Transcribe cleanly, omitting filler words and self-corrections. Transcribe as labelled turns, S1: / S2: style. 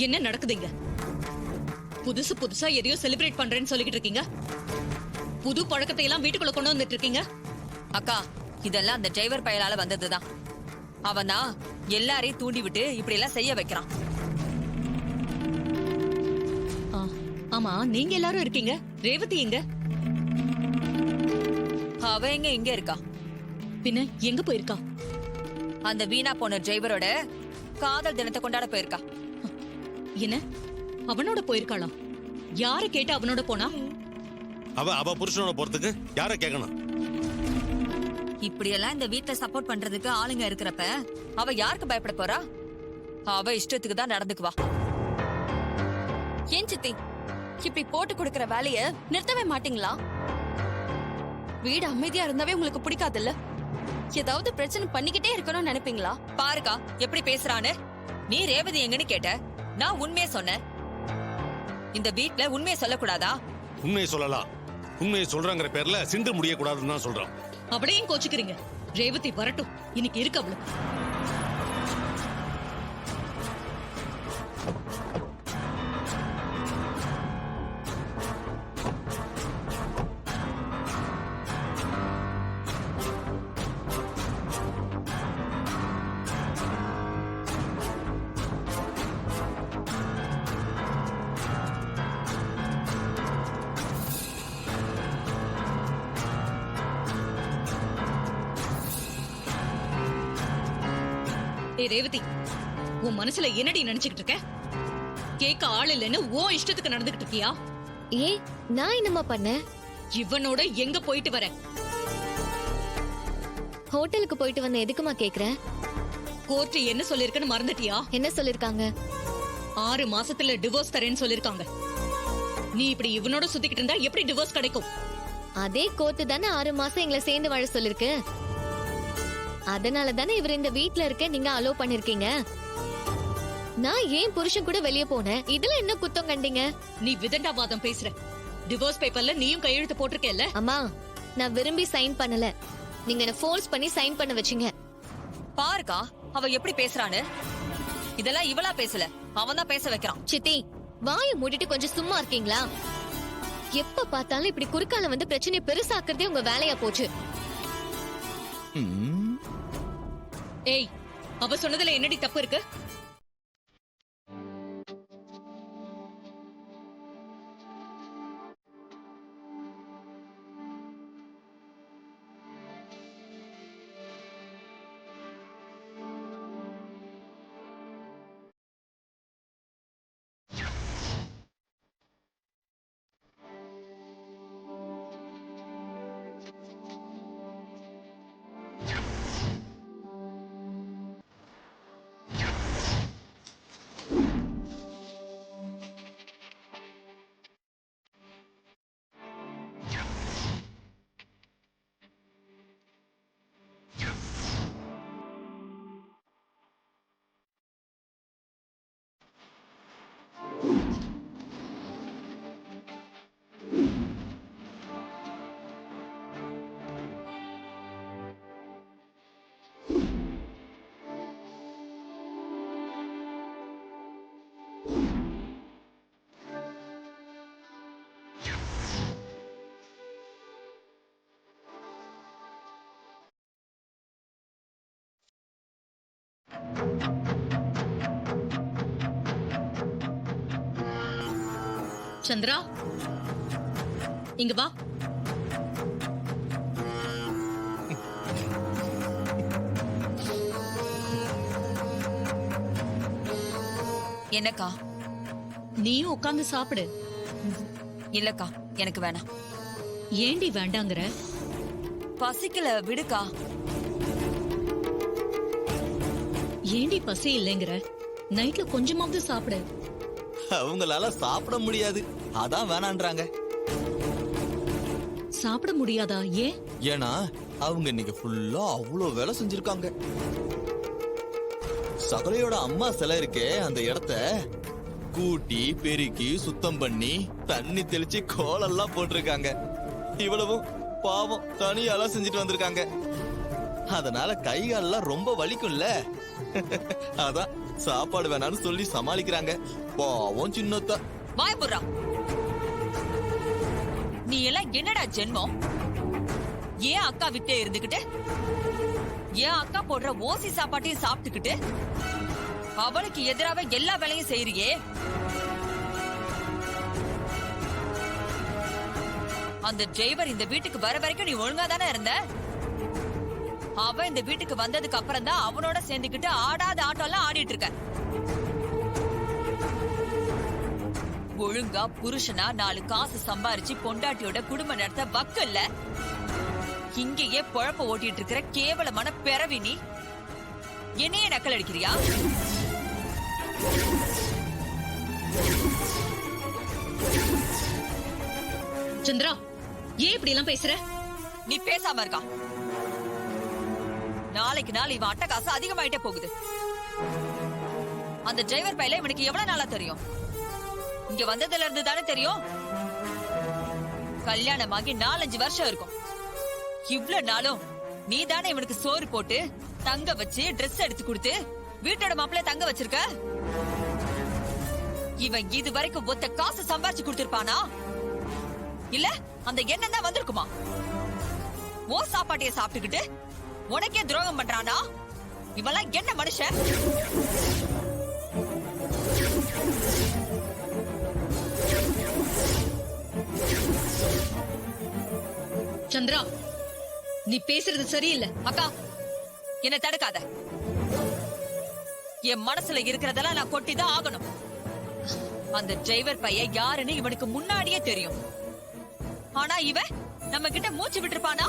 S1: என்ன நடக்குதுங்க? புதுசு புதுசா எதையோ செலிப்ரேட் பண்றேன்னு சொல்லிக்கிட்டு இருக்கீங்க. புது பழக்கத்தை எல்லாம் வீட்டுக்குள்ள கொண்டு வந்துட்டு இருக்கீங்க.
S2: அக்கா, இதெல்லாம் அந்த டிரைவர் பயலால வந்ததுதான். அவன் தான் எல்லாரையும் தூண்டி விட்டு இப்படி எல்லாம் செய்ய வைக்கிறான்.
S1: ஆமா, நீங்க எல்லாரும் இருக்கீங்க. ரேவதி எங்க?
S2: அவ எங்க இருக்கா?
S1: பின்ன எங்க போயிருக்கா?
S2: அந்த வீணா போன டிரைவரோட காதல் தினத்தை கொண்டாட போயிருக்கா.
S1: என்ன, அவனோட போயிருக்காளா? யார கேட்டு அவனோட போனா?
S3: அவ புருஷனோட போறதுக்கு யார கேட்கணும்?
S2: இப்படி எல்லாம் இந்த வீட்டுல சப்போர்ட் பண்றதுக்கு ஆளுங்க இருக்கிறப்ப அவ யாருக்கு பயப்பட போறா? அவ இஷ்டத்துக்கு தான் நடந்துக்குவா.
S4: ஏன் சித்தி இப்படி போட்டு கொடுக்கற வேலைய நிறுத்தவே மாட்டீங்களா? வீடு அமைதியா இருந்தாவே உங்களுக்கு பிடிக்காதுல்ல? ஏதாவது பிரச்சனை பண்ணிக்கிட்டே இருக்கணும்னு நினைப்பீங்களா?
S2: பாருக்கா எப்படி பேசுறான்னு. நீ ரேவதி எங்கன்னு கேட்ட, நான் உண்மையை சொன்னேன். இந்த வீட்ல உண்மையை சொல்லக்கூடாதா?
S3: உண்மையை சொல்லலாம். உண்மையை சொல்றாங்கிற பேர்ல சிந்து முடிய கூடாதுன்னு தான் சொல்றோம்.
S1: அப்படியே கோச்சுக்கிறீங்க. ரேவதி வரட்டும், இன்னைக்கு இருக்கு அவளுக்கு. ரேவதி, உன் மனசுல என்னடி நினைச்சுக்கிட்டு இருக்க? கேட்க ஆள் இல்லைன்னு ஓ இஷ்டத்துக்கு நடந்துகிட்டு இருக்கியா?
S5: ஏன், நான் என்னமா பண்ணேன்?
S1: இவனோட எங்க போயிட்டு வர?
S5: ஹோட்டலுக்கு போயிட்டு வந்த. எதுக்குமா கேக்குற?
S1: கோர்ட் என்ன சொல்லிருக்குன்னு மறந்துட்டியா?
S5: என்ன சொல்லிருக்காங்க?
S1: 6 மாசத்துல டிவோர்ஸ் தரேன்னு சொல்லிருக்காங்க. நீ இப்படி இவனோட சுத்திக்கிட்டு இருந்தா எப்படி டிவோர்ஸ் கிடைக்கும்?
S5: அதே கோர்ட்டு தானே 6 மாசம் எங்களை சேர்ந்து வாழ சொல்லிருக்கு. அதனால தானே இவர் இந்த வீட்ல இருக்க நீங்க அலோ பண்ணிருக்கீங்க. நான் ஏன் புருஷன் கூட வெளியே போனேன், இதுல என்ன குத்தம் கண்டீங்க?
S1: நீ விதண்டாவாதம் பேசுற. டிவோர்ஸ் பேப்பர்ல நீயும் கையெழுத்து போட்டிருக்கேல்ல?
S5: அம்மா, நான் விரும்பி சைன் பண்ணல, நீங்க என்ன ஃபோர்ஸ் பண்ணி சைன் பண்ண வச்சீங்க.
S2: பாருக்கா அவ எப்படி பேசுறான்னு. இதெல்லாம் இவளா பேசல, அவன் தான் பேச வைக்கிறான்.
S5: சித்தி, வாயை மூடிட்டு கொஞ்சம் சும்மா இருக்கீங்களா? எப்ப பார்த்தாலும் இப்படி குறுக்கால வந்து பிரச்சனையை பெருசாக்குறதே உங்க வேலையா போச்சு.
S1: ஏய், அவ சொன்னதுல என்னடி தப்பு இருக்கு? சந்திரா, இங்க வா.
S2: என்னக்கா?
S1: நீயும் உட்கார்ந்து சாப்பிடு.
S2: இல்லக்கா, எனக்கு வேணாம்.
S1: ஏண்டி வேண்டாங்கற?
S2: பசிக்கல, விடுக்கா.
S1: ஏண்டி பசி இல்லைங்கற? நைட்ல கொஞ்சமாவது சாப்பிடு.
S6: அவங்களால சாப்பிட முடியாது, அதான் வேணான்றாங்க.
S1: சாப்பிட முடியாதா? ஏன்?
S6: ஏன்னா அவங்க இன்னைக்கு ஃபுல்லா அவ்வளோ வேலை செஞ்சிருக்காங்க. சகலையோட அம்மா சிலை இருக்கே, அந்த இடத்த கூட்டி பெருக்கி சுத்தம் பண்ணி தண்ணி தெளிச்சு கோலெல்லாம் போட்டிருக்காங்க. இவ்வளவும் பாவம் தனியாலாம் செஞ்சுட்டு வந்திருக்காங்க. அதனால கைகாலெல்லாம் ரொம்ப வலிக்கும்ல. அதான் சாப்பாடு வேணாம்னு சொல்லி சமாளிக்கிறாங்க. பாவம் சின்னத்தா.
S2: வாய் புறா, நீ எல்லாம் என்னடா ஜென்மம்? ஏன் அக்கா விட்டே இருந்துகிட்டு, ஏன் அக்கா போடுற ஓசி சாப்பாட்டையும் சாப்பிட்டுக்கிட்டு அவளுக்கு எதிராக எல்லா வேலையும் செய்யறியே. அந்த டிரைவர் இந்த வீட்டுக்கு வர வரைக்கும் நீ ஒழுங்கா தானே இருந்த. அவன் இந்த வீட்டுக்கு வந்ததுக்கு அப்புறம் தான் அவனோட சேர்ந்துக்கிட்டு ஆடாத ஆட்டம் எல்லாம் ஆடிட்டு இருக்க. ஒழுங்கா புருஷனா 4 காசு சம்பாரிச்சு பொண்டாட்டியோட குடும்ப நடத்த வக்கல்ல. இங்கேயே பொழப்ப ஓட்டிட்டு இருக்கிற கேவலமான பிறவி நீ. என்னையே நக்கல் அடிக்கிறியா?
S1: சந்திரா, ஏன் இப்படி எல்லாம் பேசுற?
S2: நீ பேசாம இருக்கா? நாளைக்கு நாள் இவன் அட்டகாசு அதிகமாயிட்டே போகுது. அந்த டிரைவர் பையில இவனுக்கு எவ்வளவு நாளா தெரியும்? இங்க வந்ததுல இருந்து தானே தெரியும். கல்யாணமாகி 4-5 வருஷம் இருக்கும். இவ்வளவு நாளும் நீ தானே இவனுக்கு சோறு போட்டு தங்க வச்சு ட்ரெஸ் எடுத்து கொடுத்து வீட்டோட மாப்பிள்ளை தங்க வச்சிருக்க. இவன் இது வரைக்கும் ஒத்த காசு சம்பாரிச்சு கொடுத்திருப்பானா? இல்ல அந்த எண்ணம் தான் வந்திருக்குமா? ஓ சாப்பாட்டைய சாப்பிட்டுக்கிட்டு உனக்கே துரோகம் பண்றானா? இவெல்லாம் என்ன மனுஷன்?
S1: சந்திரா, நீ பேசுறது சரியில்லை.
S2: அக்கா, என்ன தடுக்காத. என் மனசுல இருக்கிறதெல்லாம் நான் கொட்டிதான் ஆகணும். அந்த டிரைவர் பையன் யாருன்னு இவனுக்கு முன்னாடியே தெரியும். ஆனா இவன் நம்ம கிட்ட மூச்சு விட்டுருப்பானா?